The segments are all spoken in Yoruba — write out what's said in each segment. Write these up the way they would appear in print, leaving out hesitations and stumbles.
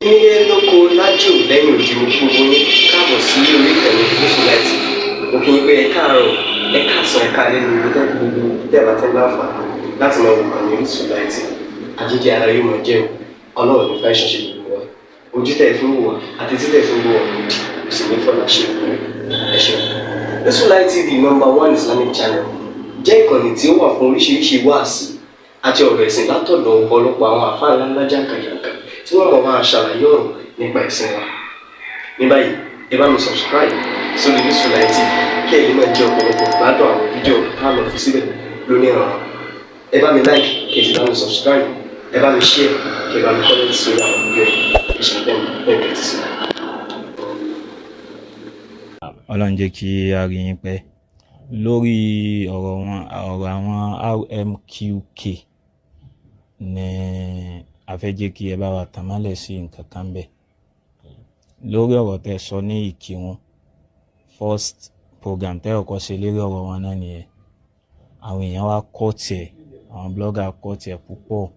Nílé lóko lájò lẹ́yìn òdì mo kí gbogbo yín káàbọ̀ sí orí ìkànnì Gúúsùláìtì. Mo kí yín pé ẹ káàárọ̀, ẹ káàsán, ẹ káalẹ́ ní ibi tẹ́kù gbogbo tẹ́ẹ̀bà tẹ́ láǹfààní láti máa wò ìkànnì Gúúsùláìtì. Àjíjẹ ara yóò máa jẹun, ọlọ́run ní fẹ́ ṣọṣẹ́ gbogbo wa. Ojú tẹ̀ fi ń wò wá àti títẹ̀ fi ń wò wá lòdì, kò sì ní fọ́nà ṣe ẹ ṣeun. Gúúsùláìtì TV #1 Islamic channel jẹ́ ìkànnì tí ó wà fún oríṣiríṣi wáàsí àti ọ̀rọ̀ ẹ̀sìn látọ̀dọ̀ ọ̀pọ̀lọpọ̀ àwọn àfáà ńláńlá jàǹkàjàǹkà tí wọ́n mọ̀ máa ṣàlàyé ọ̀rọ̀ nípa ẹ̀sìn wa. Ní báyìí, ẹ bá mi subscribe sórí Gúúsùláìtì kí ẹ lè máa jẹ ọ̀pọ̀lọpọ̀ gbádùn àwọn fídíò táwọn fi síbẹ̀ lónìí ọ̀rọ̀. Ẹ bá mi like kí ẹ sì bá mi subscribe, ẹ bá mi share kí ẹ bá mi comment sórí àwọn fídíò yìí. Ìṣẹ̀lẹ̀ bẹ́ẹ̀ bẹ́ẹ̀ ti sí. Ọlọ́run jẹ́ kí a rí yín pẹ́ lórí ọ̀rọ̀ àwọn RMQK ní a fẹ́ jẹ́ kí ẹ bá wa tàn mọ́lẹ̀ sí nǹkan kan bẹ́ẹ̀ lórí ọ̀rọ̀ tẹ́ sọ ní Ìkìrun first program tẹ́ ọkọ̀ ṣe lérí ọ̀rọ̀ wọn náà nìyẹn. Àwọn èèyàn wá kọ́ tiẹ̀, àwọn blogger kọ́ tiẹ̀ púpọ̀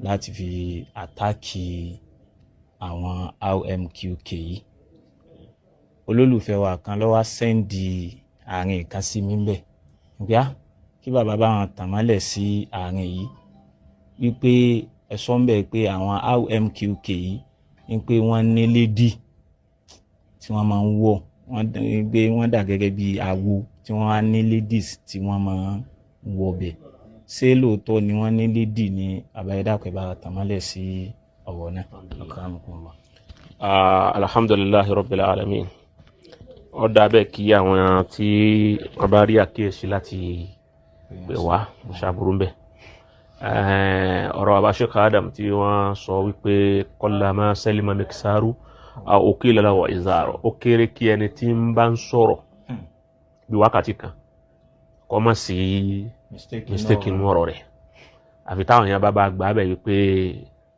láti fi àtáàkì àwọn RMQK yìí. Olólùfẹ́ wa kan ló wá sẹ́ndì àárín kan sí mi bẹ́ẹ̀ gbá kí bàbá bá wọn tàn mọ́lẹ̀ sí àárín yìí wípé ẹ̀sọ́ ń bẹ̀ pé àwọn RMQK yìí ní pé wọ́n ní lédì tí wọ́n máa ń wọ̀, wọ́n dà gẹ́gẹ́ bí awo tí wọ́n á ní ladies tí wọ́n máa ń wọ̀ bẹ̀. Ṣé lóòótọ́ ni wọ́n ní lédì ní àbáyédàpẹ̀ bá tàn mọ́lẹ̀ sí ọ̀rọ̀ náà? Alhamdulillahi rabbil alamin. Ó dà bẹ́ẹ̀ kí àwọn tí wọ́n bá rí àkíyèsí láti pè wá ṣàbùrú bẹ́ẹ̀. Ọ̀rọ̀ Baba Sheikh Adam tí wọ́n sọ wípé qallama salima miksaru uqila lahu izaru, ó kéré kí ẹni tí ń bá ń sọ̀rọ̀ bí wákàtí kan kó má sí mistake inú ọ̀rọ̀ rẹ̀ àfi táwọn èèyàn bá gbà bẹ́ẹ̀ wípé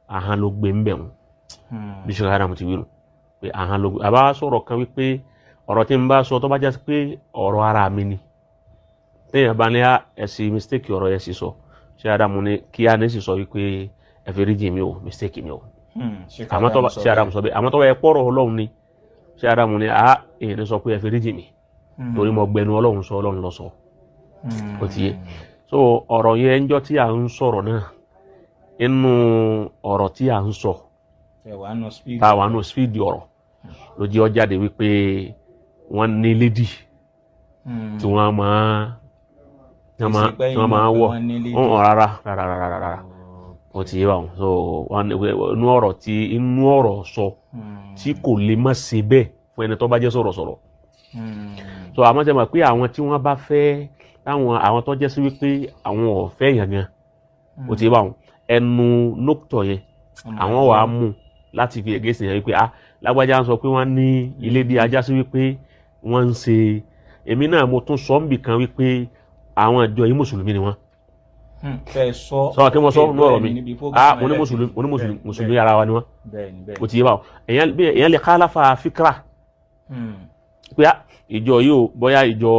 ahán ló gbé ń bẹ̀ wọ́n bí Sheikh Adam ti wíru pé ahán ló gbé. Àbá sọ̀rọ̀ kan wípé ọ̀rọ̀ tí ń bá sọ tó bá jẹ́ pé ọ̀rọ̀ ara mi ni téèyàn bá ní ẹ̀sì mistake ọ̀rọ̀ yẹn sì sọ Sheikh Adam ní kí á ní sì sọ wípé ẹ fi rí jì mí o, mistake mi o. Àmọ́ tó bá Sheikh Adam sọ bẹ́ẹ̀, àmọ́ tó bá yẹ pọ̀rọ̀ Ọlọ́run ni Sheikh Adam ní èyí ní sọ pé ẹ fi rí jì mí torí mo gbẹnu Ọlọ́run sọ, Ọlọ́run lọ sọ ó ti yé. So ọ̀rọ̀ yẹn ń jọ tí à ń sọ̀rọ̀ náà inú ọ̀rọ̀ tí à ń sọ táwa nù speed ọ̀rọ̀ ló jẹ́ ó jáde wípé wọ́n ní lédì tí wọ́n máa wọ̀ rárá ó ti yé báwọn. So inú ọ̀rọ̀ sọ tí kò lè má ṣe bẹ́ẹ̀ fún ẹni tó bá jẹ́ sọ̀rọ̀sọ̀rọ̀. So àmọ́ jẹ́ mọ̀ pé àwọn tí wọ́n bá fẹ́ àwọn tó jẹ́ sí wípé àwọn ọ̀fẹ́ yàn gan ó ti yé báwọn ẹnu nókítọ̀ yẹn àwọn wà á mú láti fi ègé sí yẹn wípé lágbájá ń sọ pé wọ́n ní ilé bí ajá sí wípé wọ́n ń ṣe. Èmi náà mo tún sọ níbì kan wípé àwọn ìjọ yìí mùsùlùmí ni wọ́n. Sọ kí mo sọ ní ọ̀rọ̀ mi mùsùlùmí ara wa ni wọ́n ó ti yé báwọn. Èèyàn lè kálàfà fíkra pé ìjọ yìí ó bóyá ìjọ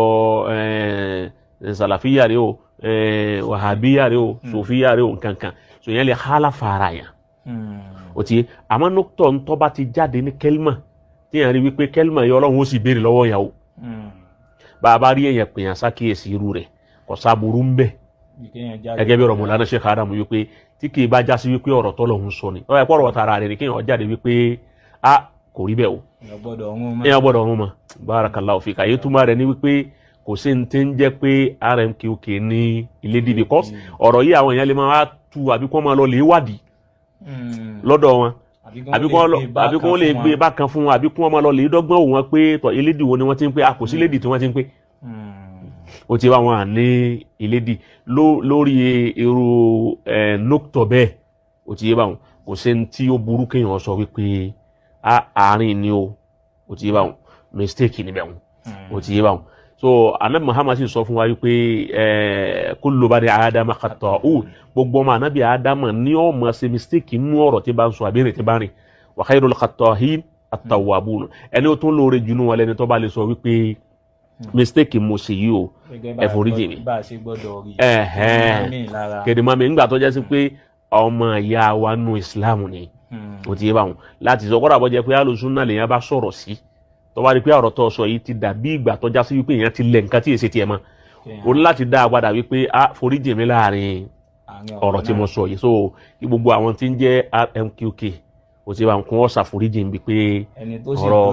sàlàfíyà rẹ o wàhábíyà rẹ o sòfíyà rẹ o nkankan. So èèyàn lè kálàfà ara yẹn ó ti yé. Àmọ́ nókítọ̀ ń tọ́ bá ti jáde ní kẹ́límà tí èèyàn rí wípé kẹ́límà yìí Ọlọ́run ó sì béèrè lọ́wọ́ ìyàwó bàbá rí èèyàn pèèyàn sákìyèsí irú rẹ̀ kò sáburú ń bẹ̀ gẹ́gẹ́ bí ọ̀rọ̀ Mọ̀lánà Sheikh Adam wípé tí kì í bá já sí wípé ọ̀rọ̀ tọ́lọ́hun sọ ni ọ̀rọ̀ ẹ̀pọ̀ ọ̀rọ̀ tara rẹ̀ ni kéèyàn jáde wípé kò rí bẹ́ẹ̀ o èèyàn gbọ́dọ̀ ọ̀hún mọ́. Barakallahu fika. Èyí túmọ̀ rẹ̀ ni wípé kò sí ní tí ń jẹ́ pé RMQK ní ilé dì because ọ̀rọ̀ yìí àwọn èèyàn lè máa tú àbí kó máa lọ lè wádìí lọ́dọ̀ wọn àbí kó lè gbé bákan fún àbí kó máa lọ lè dọ́gbọ́n òun pé tọ̀ elédì wo ni wọ́n ti ń pé kò sí elédì tí wọ́n ti ń pé ó ti wá wọn ní elédì lórí irú nókítọ̀ bẹ́ẹ̀ ó ti yé báwọn. Kò sí ní tí ó burú kéèyàn sọ wípé àárín ni ó ti yé báwọn mistake níbẹ̀ wọn ó ti yé báwọn. So Ànábì Muhammad sì sọ fún wa wípé kullu bani Adama khata'un, gbogbo ọmọ Ànábì Adama ní ó máa ṣe mistake nínú ọ̀rọ̀ tí bá ń sọ àbí tí bá rìn wa khairul khatta'in at-tawwabun. Ẹni ó tún lóore jù nú wọn lẹ́ni tó bá lè sọ wípé mistake mo ṣe yìí o ẹ foríjì mi. Kèdè mọ́ mi nígbà tó jẹ́ sí pé ọmọ ìyá wa nù Islam ni ó ti yé báwọn láti sọ kọ́dà bọ́ jẹ́ pé alùsùnà lèèyàn bá sọ̀rọ̀ sí tó bá rí pé ọ̀rọ̀ tó sọ yìí ti dàbí ìgbà tó já sí wípé èèyàn ti lẹ̀ nǹkan tí èsì tiẹ̀ mọ́ o ní láti dá a padà wípé foríjì mi láàrin ọ̀rọ̀ tí mo sọ yìí so gbogbo àwọn tí ń jẹ́ RMQK ó ti bá ń kún ọ̀sà foríjì ń bi pé ọ̀rọ̀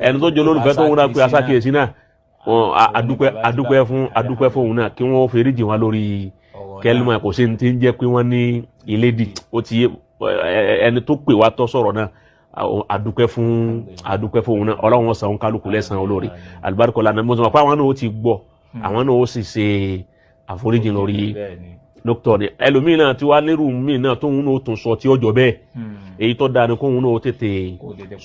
ẹni tó jẹ́ olólùfẹ́ tó ń wúra pé asákìyèsí náà adúpẹ́ fún òun náà kí wọ́n foríjì wọn lórí kẹlímà kò sí ní ti ń jẹ́ pé wọ́n ní ìlédì ó ti ẹni tó pè wá tó sọ̀rọ̀ náà adúpẹ́ fún òun náà ọlọ́run san òun kálukú lẹ́san olórí alibarika lana mo sọ pé àwọn náà ó ti gbọ́ àwọn náà ó sì ṣe àforíjì lórí dókítà ni ẹlòmíì náà tí wàá lérò míì náà tóun náà ó tún sọ tí ó jọ bẹ́ẹ̀ èyí tó dáa ni kóun náà ó tètè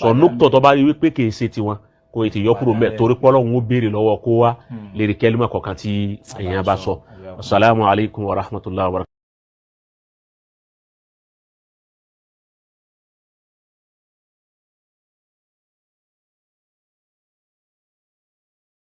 sọ dókítà tó bá rí wípé kì í ṣe tiwọn kó ètò yọkúrò mẹ torí pọ́lọ́hún ó béèrè lọ́wọ́ kó wá lérí kẹ́límà kọ̀ọ̀kan tí èèyàn bá sọ. Assalamu alaikum wa rahmatullahi wa barakatuh.